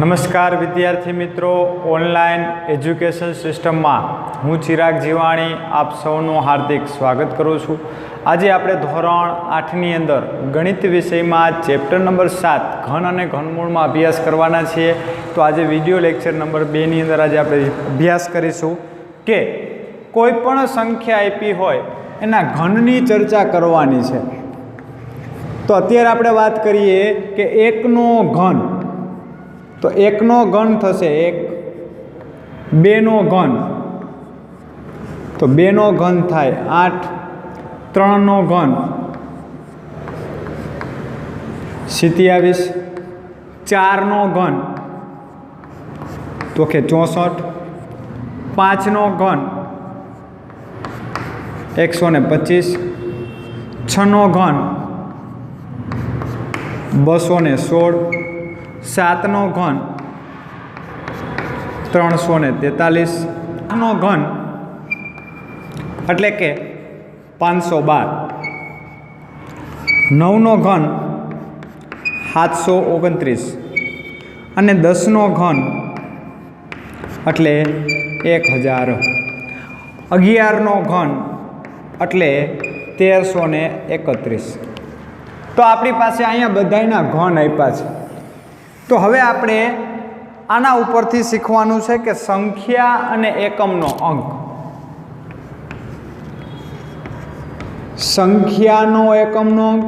નમસ્કાર વિદ્યાર્થી મિત્રો, ઓનલાઈન એજ્યુકેશન સિસ્ટમમાં હું ચિરાગ જીવાણી આપ સૌનું હાર્દિક સ્વાગત કરું છું। આજે આપણે ધોરણ 8ની અંદર ગણિત વિષયમાં ચેપ્ટર નંબર 7 ઘન અને ઘનમૂળમાં અભ્યાસ કરવાના છીએ। તો આજે વિડીયો લેક્ચર નંબર 2ની અંદર આજે આપણે અભ્યાસ કરીશું કે કોઈ પણ સંખ્યા આપી હોય એના ઘનની ચર્ચા કરવાની છે। તો અત્યારે આપણે વાત કરીએ કે 1નો ઘન, તો 1નો ઘન થશે 1, 2નો ઘન, તો 2નો ઘન થાય 8, 3નો ઘન 27, 4નો ઘન તો કે 64, 5નો ઘન 125, 6નો ઘન 216, 7નો ઘન 343, 8નો ઘન એટલે કે 512, 9નો ઘન 729 અને 10નો ઘન એટલે 1000, 11નો ઘન એટલે 1331। તો આપણી પાસે અહીંયા બધાયના ઘન આપ્યા છે। તો હવે આપણે આના ઉપરથી શીખવાનું છે કે સંખ્યા અને એકમનો અંક, સંખ્યાનો એકમનો અંક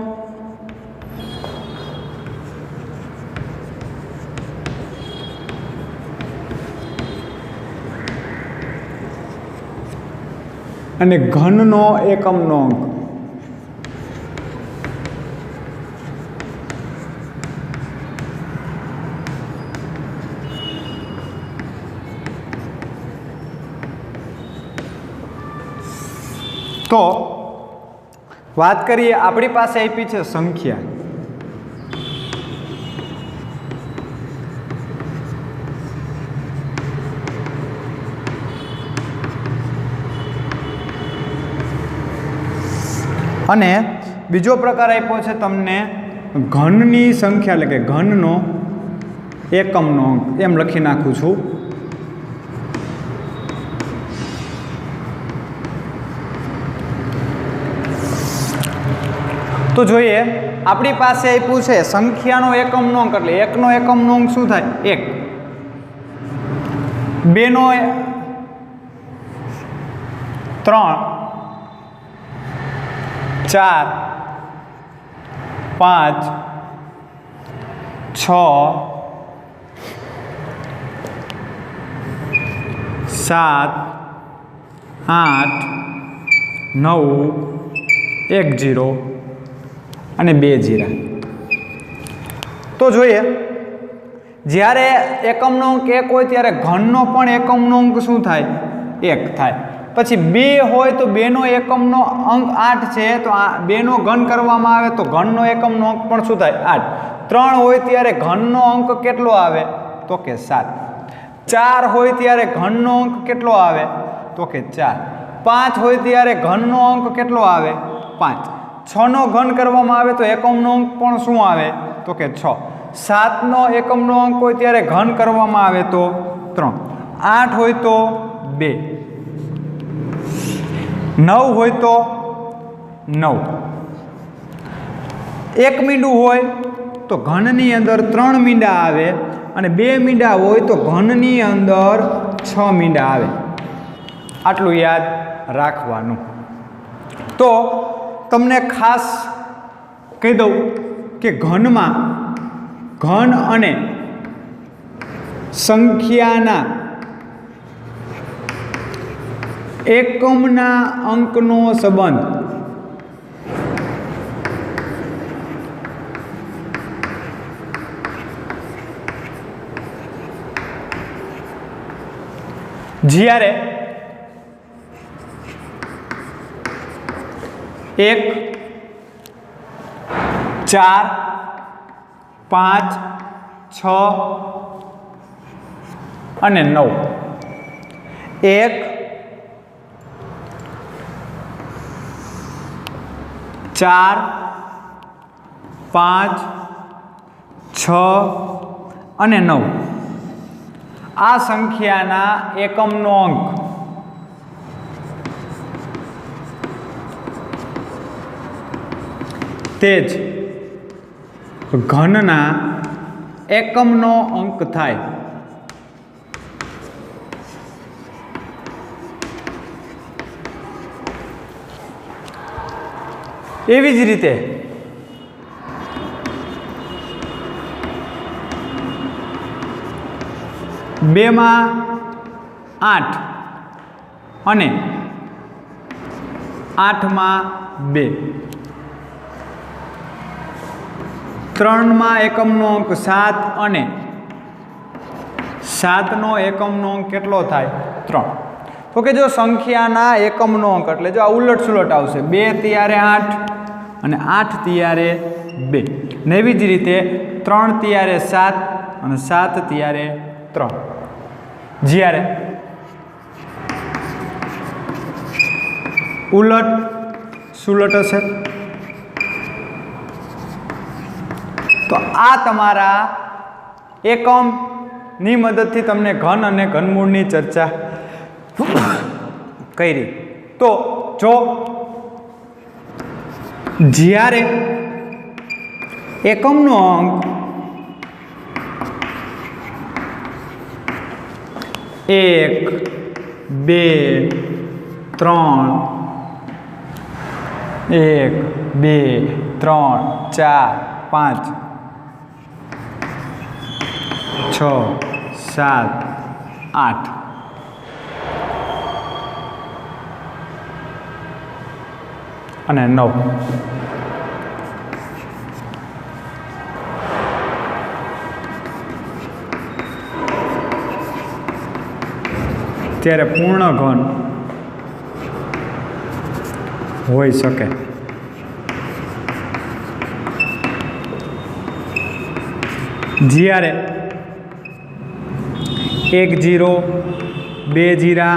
અને ઘનનો એકમનો અંક। તો વાત કરીએ, આપણી પાસે આપી છે સંખ્યા, અને બીજો પ્રકાર આપ્યો છે તમને ઘનની સંખ્યા, એટલે કે ઘનનો એકમનો અંક, એમ લખી નાખું છું। તો જોઈએ, આપણી પાસે આપ્યું છે સંખ્યાનો એકમનો અંક, એટલે 1નો એકમનો અંક શું થાય 1, 2નો 3, 4, 5, 6, 7, 8, 9, 1 0 અને 2 0। તો જોઈએ, જ્યારે એકમનો અંક 1 હોય ત્યારે ઘનનો પણ એકમનો અંક શું થાય 1 થાય। પછી 2 હોય તો 2નો એકમનો અંક 8 છે, તો 2નો ઘન કરવામાં આવે તો ઘનનો એકમનો અંક પણ શું થાય 8। 3 હોય ત્યારે ઘનનો અંક કેટલો આવે તો કે 7। 4 હોય ત્યારે ઘનનો અંક કેટલો આવે તો કે 4। 5 હોય ત્યારે ઘનનો અંક કેટલો આવે 5। 6નો ઘન કરવામાં આવે તો એકમનો અંક પણ શું આવે તો કે 6। 7નો એકમનો અંક હોય ત્યારે ઘન કરવામાં આવે તો 3। 8 હોય તો 2। 9 હોય તો 9। 1 મીંડું હોય તો ઘનની અંદર 3 મીંડા આવે, અને 2 મીંડા હોય તો ઘનની અંદર 6 મીંડા આવે। આટલું યાદ રાખવાનું। તો તમને ખાસ કહી દઉં કે ઘનમાં ઘન અને સંખ્યાના એકમના અંકનો સંબંધ જ્યારે 1, 4, 5, 6 અને 9, 1, 4, 5, 6 અને 9 આ સંખ્યાના એકમનો અંક તે જ ઘનના એકમનો અંક થાય. એવી જ રીતે બેમાં 8 અને 8માં 2, 3માં એકમનો અંક 7 અને 7નો એકમનો અંક કેટલો થાય? 3. તો કે જો સંખ્યાના એકમનો અંક એટલે જો આ ઉલટ સુલટ આવશે, 2 * 8 અને 8 * 2, ને એવી જ રીતે 3 * 7 અને 7 * 3. જ્યારે ઉલટ સુલટ હશે તો આ તમારા એકમની મદદથી તમને ઘન અને ઘનમૂળની ચર્ચા કરી. તો જો જ્યારે એકમનો અંક 1, 2, 3, 1, 2, 3, 4, 5, 6, 7, 8 અને 9. ત્યારે પૂર્ણ ઘન હોઈ શકે. જ્યારે 1 0, 2 0,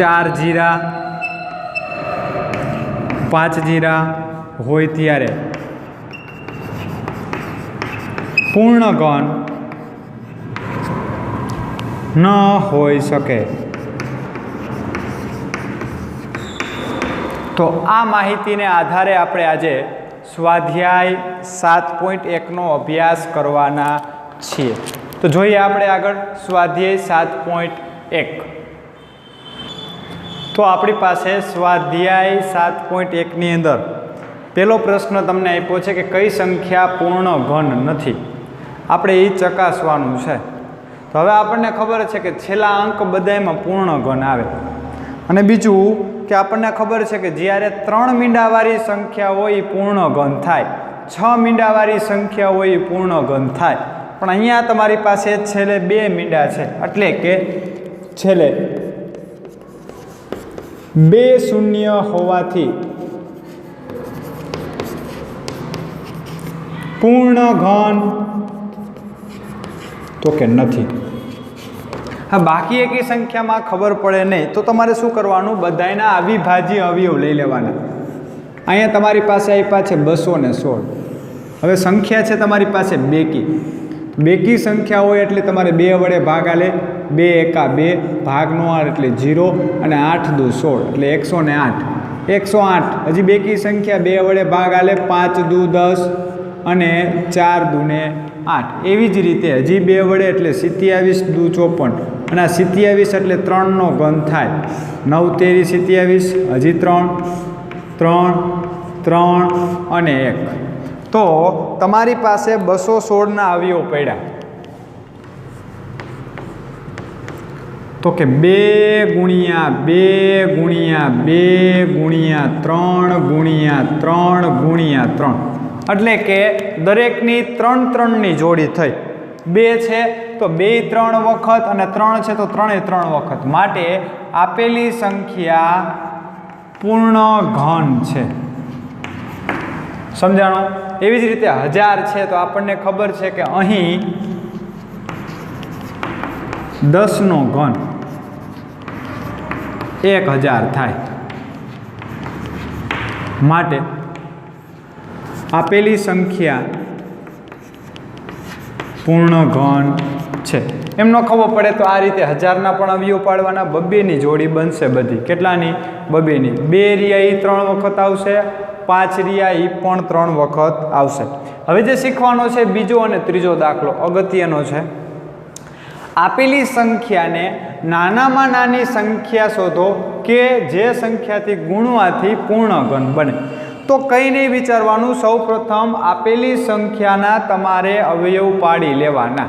4 0, 5 0 હોય ત્યારે પૂર્ણ ઘન ન હોઈ શકે. તો આ માહિતીને આધારે આપણે આજે સ્વાધ્યાય 7.1નો અભ્યાસ કરવાના છીએ. તો જોઈએ આપણે આગળ સ્વાધ્યાય 7.1. તો આપણી પાસે સ્વાધ્યાય 7.1ની અંદર પહેલો પ્રશ્ન તમને આપ્યો છે કે કઈ સંખ્યા પૂર્ણ ઘન નથી. આપણે એ ચકાસવાનું છે. તો હવે આપણને ખબર છે કે છેલ્લા અંક બધામાં પૂર્ણ ઘન આવે. અને બીજું કે આપણને ખબર છે કે જ્યારે 3 મીંડાવાળી સંખ્યા હોય એ પૂર્ણ ઘન થાય, 6 મીંડાવાળી સંખ્યા હોય એ પૂર્ણ ઘન થાય. પણ અહીંયા તમારી પાસે છેલ્લે 2 મીંડા છે એટલે કે છેલ્લે 2 શૂન્ય હોવાથી પૂર્ણ ઘન તો કે નથી. હા, બાકી એકી સંખ્યામાં ખબર પડે નહીં તો તમારે શું કરવાનું? બધાયના અવિભાજ્ય અવયવ લઈ લેવાના. અહીંયા તમારી પાસે આપ્યા છે 216. હવે સંખ્યા છે તમારી પાસે બેકી. બેકી સંખ્યા હોય એટલે તમારે 2 વડે ભાગ આલે. 2 એકા 2, ભાગનો આર એટલે 0 અને 8 દુ 16 એટલે 108. 108 હજી બેકી સંખ્યા 2 વડે ભાગ આલે. 5 દુ 10 અને 4 દુને 8. એવી જ રીતે હજી 2 વડે એટલે 27 દુ 54 અને આ 27 એટલે 3નો ઘન થાય. 9 તેરી 27, હજી 3, 3, 3 અને 1. તો તમારી પાસે 216ના અવયવ પડ્યા. તો કે 2 ગુણ્યા 2 ગુણ્યા 2 ગુણ્યા 3 ગુણ્યા 3 ગુણ્યા 3 એટલે કે દરેકની 3 3ની જોડી થઈ. 2 છે તો 2 3 વખત અને 3 છે તો 3 3 વખત. માટે આપેલી સંખ્યા પૂર્ણ ઘન છે. સમજાણો? એવી જ રીતે 1000 છે તો આપણને ખબર છે કે અહીં 10નો ઘન 1000 થાય. માટે આપેલી સંખ્યા પૂર્ણ ઘન છે. એમ ન ખબર પડે તો આ રીતે 1000ના પણ અવયવ પાડવાના. બબ્બેની જોડી બનશે બધી. કેટલાની? બબ્બેની. 2 રહ્યા એ 3 વખત આવશે, 5 રહ્યા એ પણ 3 વખત આવશે. હવે જે શીખવાનો છે બીજો અને ત્રીજો દાખલો અગત્યનો છે. આપેલી સંખ્યાને નાનામાં નાની સંખ્યા શોધો કે જે સંખ્યાથી ગુણવાથી પૂર્ણ ઘન બને. તો કંઈ નહીં વિચારવાનું, સૌ પ્રથમ આપેલી સંખ્યાના તમારે અવયવ પાડી લેવાના.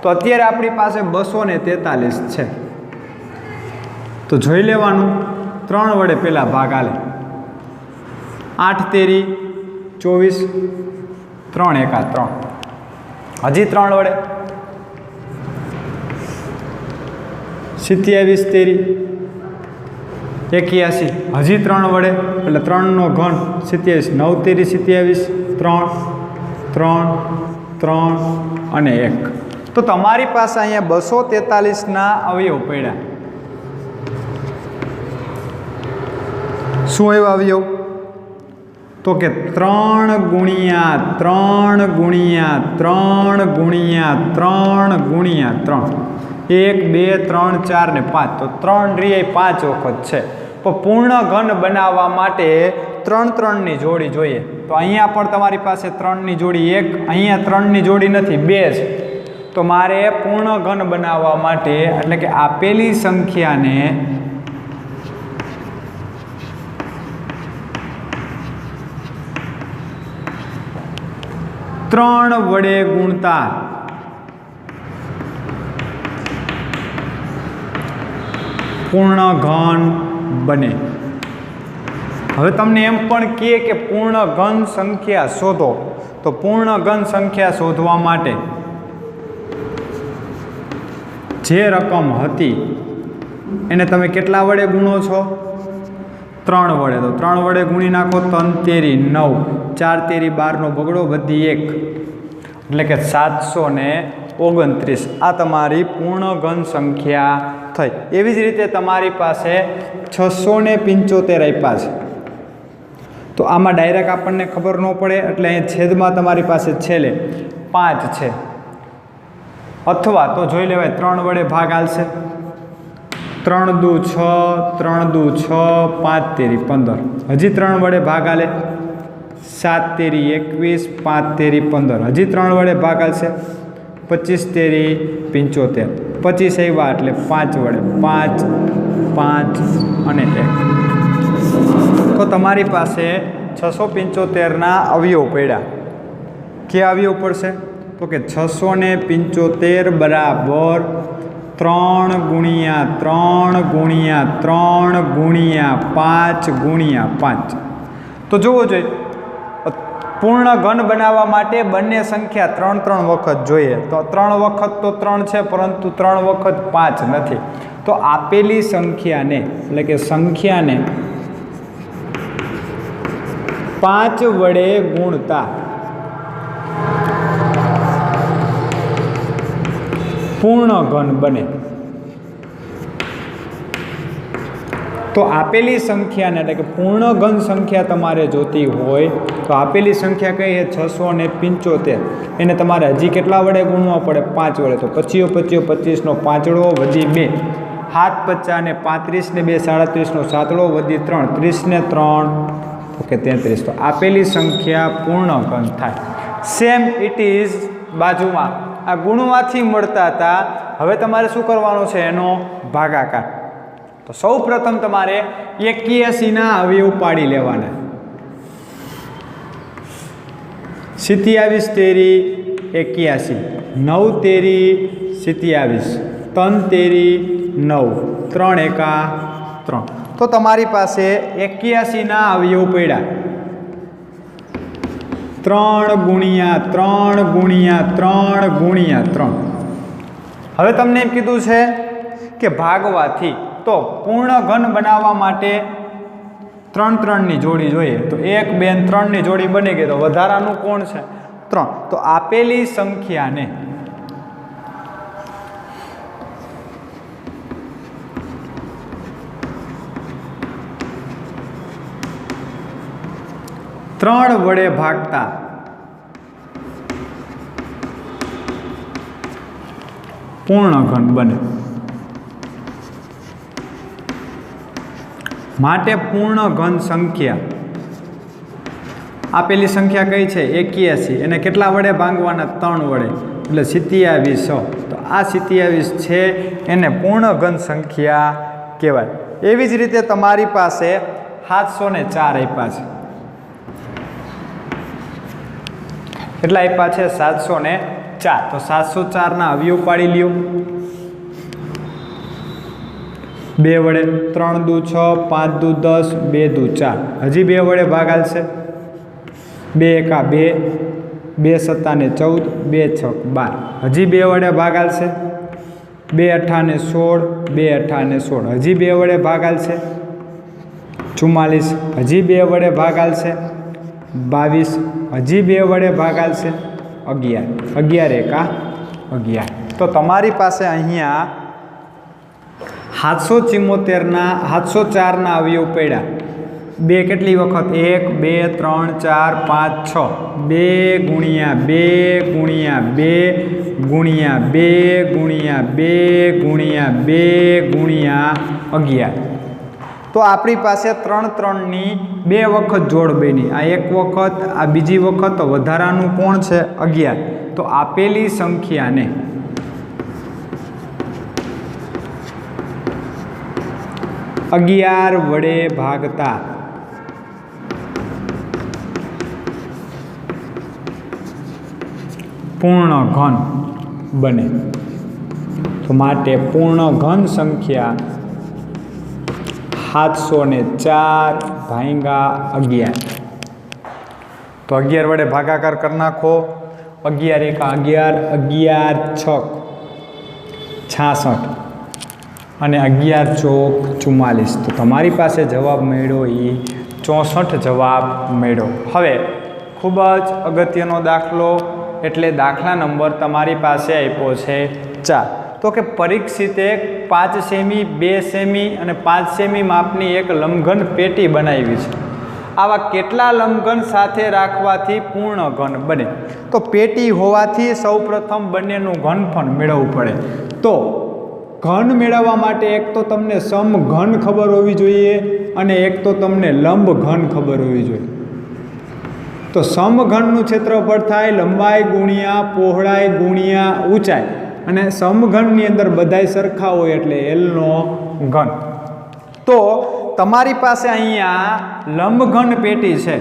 તો અત્યારે આપણી પાસે 243 છે. તો જોઈ લેવાનું, 3 વડે પહેલા ભાગ આલે. 8 તેરી 24, 3 એકા 3. હજી 3 વડે 27 તેરી 81. હજી 3 વડે એટલે 3નો ઘન 27. 9 તેરી 27, 3, 3, 3 અને 1. તો તમારી પાસે અહીંયા 243ના અવયવ પડ્યા. શું આવ્યા અવયવ? તો કે 3 ગુણ્યા 3 ગુણ્યા 3 ગુણ્યા 3 ગુણ્યા 3. 1, 2, 3, 4 ને 5. તો 3 રી 5 વખત છે. પણ પૂર્ણ ઘન બનાવવા માટે 3 3ની જોડી જોઈએ. તો અહીંયા પણ તમારી પાસે 3ની જોડી 1, અહીંયા 3ની જોડી નથી, 2 છે. તો મારે પૂર્ણ ઘન બનાવવા માટે એટલે કે આપેલી સંખ્યાને ત્રણ વડે ગુણતા પૂર્ણ ઘન બને. હવે તમને એમ પણ કહે કે પૂર્ણ ઘન સંખ્યા શોધો. તો પૂર્ણ ઘન સંખ્યા શોધવા માટે જે રકમ હતી એને તમે કેટલા વડે ગુણો છો? 3 વડે. તો 3 વડે ગુણી નાખો. 3 તેરી 9, 4 તેરી 12નો બગડો વધી 1 એટલે કે 729. આ તમારી પૂર્ણ ઘન સંખ્યા થઈ. એવી જ રીતે તમારી પાસે 675 આપ્યા છે. તો આમાં ડાયરેક્ટ આપણને ખબર ન પડે એટલે અહીં છેદમાં તમારી પાસે છેલ્લે 5 છે. અથવા તો જોઈ લેવાય 3 વડે ભાગ આલશે. 3 દુ 6, 3 દુ 6, 5 તેરી 15. હજી 3 વડે ભાગ આલે. 7 તેરી 21, 5 તેરી 15. હજી 3 વડે ભાગ આલશે. 25 તેરી 75. 25 આવ્યા એટલે 5 વડે 5, 5 અને 1. તો તમારી પાસે 675ના અવયવ પડ્યા. ક્યાં અવયવ પડશે? તો કે 675 બરાબર 3 ગુણ્યા 3 ગુણ્યા 3 ગુણ્યા 5 ગુણ્યા 5. તો જોવો જોઈએ, પૂર્ણ ઘન બનાવવા માટે બંને સંખ્યા 3 3 વખત જોઈએ. તો 3 વખત તો 3 છે, પરંતુ 3 વખત 5 નથી. તો આપેલી સંખ્યાને એટલે કે સંખ્યાને 5 વડે ગુણતા પૂર્ણ ઘન બને. તો આપેલી સંખ્યાને એટલે કે પૂર્ણ ઘન સંખ્યા તમારે જોતી હોય તો આપેલી સંખ્યા કઈ છે? 675. એને તમારે હજી કેટલા વડે ગુણવા પડે? 5 વડે. તો 25 25નો પાંચડો વધી 2, 7 50 ને 35 ને 2 37નો સાતડો વધી 3, 30 ને 3 ઓકે 33. તો આપેલી સંખ્યા પૂર્ણ ઘન થાય. સેમ ઇટ ઇઝ બાજુમાં આ ગુણવાથી મળતા હતા. હવે તમારે શું કરવાનું છે? એનો ભાગાકાર. તો સૌ પ્રથમ તમારે 81ના અવયવ પાડી લેવાના. 27 તેરી 81, 9 તેરી 27, 3 તેરી 9, 3 એકા 3. તો તમારી પાસે 81ના અવયવ પડ્યા. 3 ગુણ્યા 3 ગુણ્યા 3 ગુણ્યા 3. હવે તમને એમ કીધું છે કે ભાગવાથી. તો પૂર્ણ ઘન બનાવવા માટે 3 3ની જોડી જોઈએ. તો 1, 2 અને 3ની જોડી બની ગઈ. તો વધારાનું કોણ છે? 3. તો આપેલી સંખ્યાને ત્રણ વડે ભાગતા પૂર્ણ ઘન બને. માટે પૂર્ણ ઘન સંખ્યા આપેલી સંખ્યા કઈ છે 81, એને કેટલા વડે ભાંગવાના 3 વડે, એટલે 27. તો આ 27 છે એને પૂર્ણ ઘન સંખ્યા કહેવાય. એવી જ રીતે તમારી પાસે 704 આપ્યા છે. કેટલા આપ્યા છે 704. તો 704 અવયવ પાડી લ્યો. 2 વડે 3 દુ 6, 5 દુ 10, 2 દુ 4. હજી 2 વડે ભાગાલ છે. 2 એકા 2, 2 સત્તા ને 14, 2 છક 12. હજી 2 વડે ભાગાલ છે. 2 અઠ્ઠા ને 16, 2 અઠ્ઠા ને 16. હજી 2 વડે ભાગાલ છે. 44. હજી 2 વડે ભાગાલ છે. 22. હજી 2 વડે ભાગાલ છે. 11. 11 એકા 11. તો તમારી પાસે અહીંયા 704 અવયવ પડ્યા. 2 કેટલી વખત 1, 2, 3, 4, 5, 6. 2 ગુણ્યા 2 ગુણ્યા 2 ગુણ્યા 2 ગુણ્યા 2 ગુણ્યા 2 ગુણ્યા 11. તો આપણી પાસે 3 3ની 2 વખત જોડ બની. આ 1 વખત, આ બીજી વખત, તો વધારાનું કોણ છે 11. તો આપેલી સંખ્યાને અગિયાર વડે ભાગતા પૂર્ણ ઘન બને. તો માટે પૂર્ણ ઘન સંખ્યા 704 ભાગ્યા 11. તો 11 વડે ભાગાકાર કરી નાખો. 11 એકા 11, 11 છક 66 અને 11 ચોક 44. તો તમારી પાસે જવાબ મળ્યો એ 64 જવાબ મળ્યો. હવે ખૂબ જ અગત્યનો દાખલો, એટલે દાખલા નંબર તમારી પાસે આપ્યો છે 4. તો કે પરીક્ષિતે 5 સેમી, 2 સેમી અને 5 સેમી માપની એક લંબઘન પેટી બનાવી છે. આવા કેટલા લંબઘન સાથે રાખવાથી પૂર્ણ ઘન બને? તો પેટી હોવાથી સૌપ્રથમ બંનેનું ઘનફળ મેળવવું પડે. તો ઘન મેળવવા માટે એક તો તમને સમઘન ખબર હોવી જોઈએ અને એક તો તમને લંબ ઘન ખબર હોવી જોઈએ. તો સમઘનનું ક્ષેત્રફળ થાય લંબાઈ ગુણ્યા પહોળાઈ ગુણ્યા ઊંચાઈ, અને સમઘનની અંદર બધાય સરખા હોય એટલે એલનો ઘન. તો તમારી પાસે અહીંયા લંબઘન પેટી છે.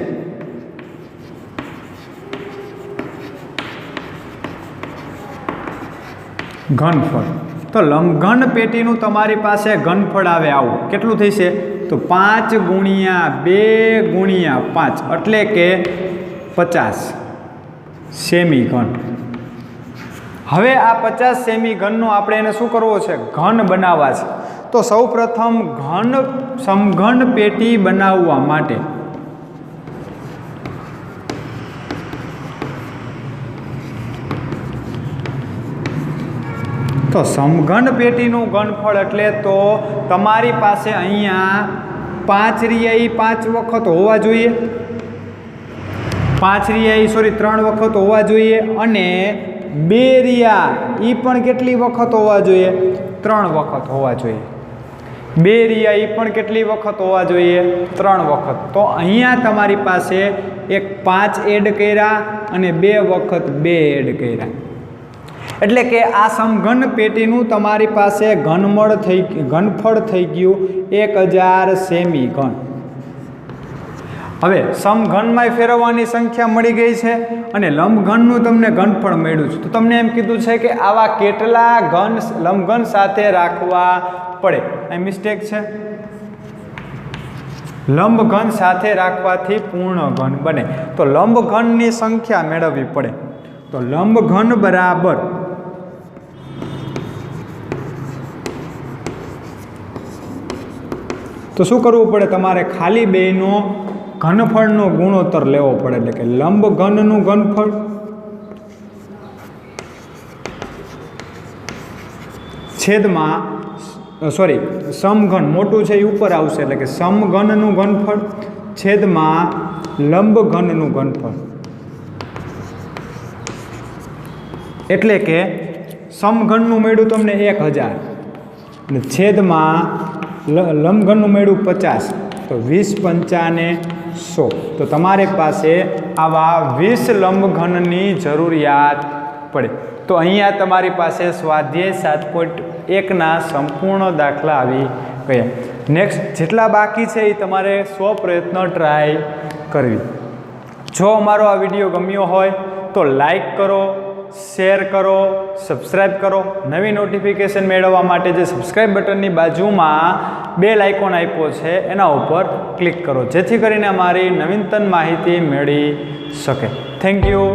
ઘનફળ તો લંબઘન પેટીનું તમારી પાસે ઘનફળ આવે આવું. કેટલું થશે? તો 5 ગુણ્યા 2 ગુણ્યા 5 એટલે કે 50 સેમી ઘન. હવે આ 50 સેમી ઘનનો આપણે એને શું કરવો છે? ઘન બનાવવા છે. તો સૌ પ્રથમ સમઘન પેટી બનાવવા માટે તો સમઘન પેટીનું ઘનફળ એટલે તો તમારી પાસે અહીંયા 5 રિયા 5 વખત હોવા જોઈએ. 3 વખત હોવા જોઈએ, અને 2 રિયા એ પણ કેટલી વખત હોવા જોઈએ? 3 વખત હોવા જોઈએ. 2 રિયા એ પણ કેટલી વખત હોવા જોઈએ? 3 વખત. તો અહીંયા તમારી પાસે એક 5 એડ કર્યા અને 2 વખત 2 એડ કર્યા, એટલે કે આ સમઘન પેટીનું તમારી પાસે ઘનફળ થઈ ગયું 1000 સેમી ઘન. હવે સમઘનમાંય ફેરવવાની સંખ્યા મળી ગઈ છે અને લંબઘનનું તમને ઘનફળ મળ્યું છે. તો તમને એમ કીધું છે કે આવા કેટલા ઘન લંબઘન સાથે રાખવા પડે? અહીં મિસ્ટેક છે. લંબઘન સાથે રાખવાથી પૂર્ણ ઘન બને. તો લંબઘનની સંખ્યા મેળવવી પડે. તો લંબઘન બરાબર તો શું કરવું પડે? તમારે ખાલી બેનો ઘનફળનો ગુણોત્તર લેવો પડે. એટલે કે લંબઘનનું ઘનફળ છેદમાં સમઘન મોટું છે એ ઉપર આવશે, એટલે કે સમઘનનું ઘનફળ છેદમાં લંબઘનનું ઘનફળ, એટલે કે સમઘનનું મળ્યું તમને 1000 અને છેદમાં લંબઘનનું મળ્યું 50, તો 20 પંચા ને 100. તો તમારી પાસે આવા 20 લંબઘનની જરૂરિયાત પડે. તો અહીંયા તમારી પાસે સ્વાધ્યાય 7.1ના સંપૂર્ણ દાખલા આવી ગયા. નેક્સ્ટ જેટલા બાકી છે એ તમારે સ્વપ્રયત્ન ટ્રાય કરવી. જો અમારો આ વિડીયો ગમ્યો હોય તો લાઈક કરો, શેર કરો, સબસ્ક્રાઈબ કરો. નવી નોટિફિકેશન મેળવવા માટે જે સબસ્ક્રાઈબ બટનની બાજુમાં બેલ આઇકોન આપ્યો છે એના ઉપર ક્લિક કરો, જેથી કરીને અમારી નવીનતમ માહિતી મળી શકે. Thank you.